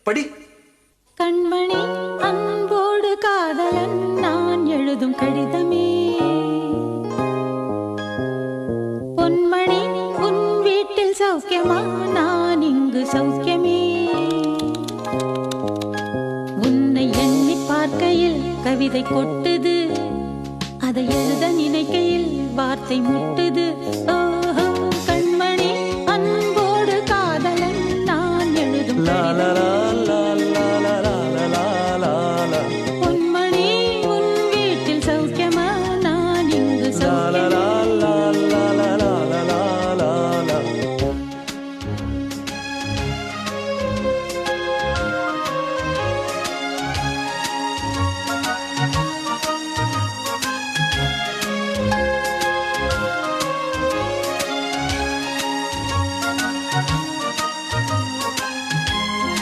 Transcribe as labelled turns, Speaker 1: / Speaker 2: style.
Speaker 1: படி.
Speaker 2: கண்மணி அன்போடு காதலன் நான் எழுதும் கடிதமே. பொன்மணி உன் வீட்டில் சௌக்கியமா, நான் இங்கு சௌக்கியமே. உன்னை எண்ணி பார்க்கையில் கவிதை கொட்டுது, அதை எழுத நினைக்கையில் வார்த்தை முட்டுது. ஓஹோ கண்மணி அன்போடு காதலன் நான் எழுதும் கடிதமே.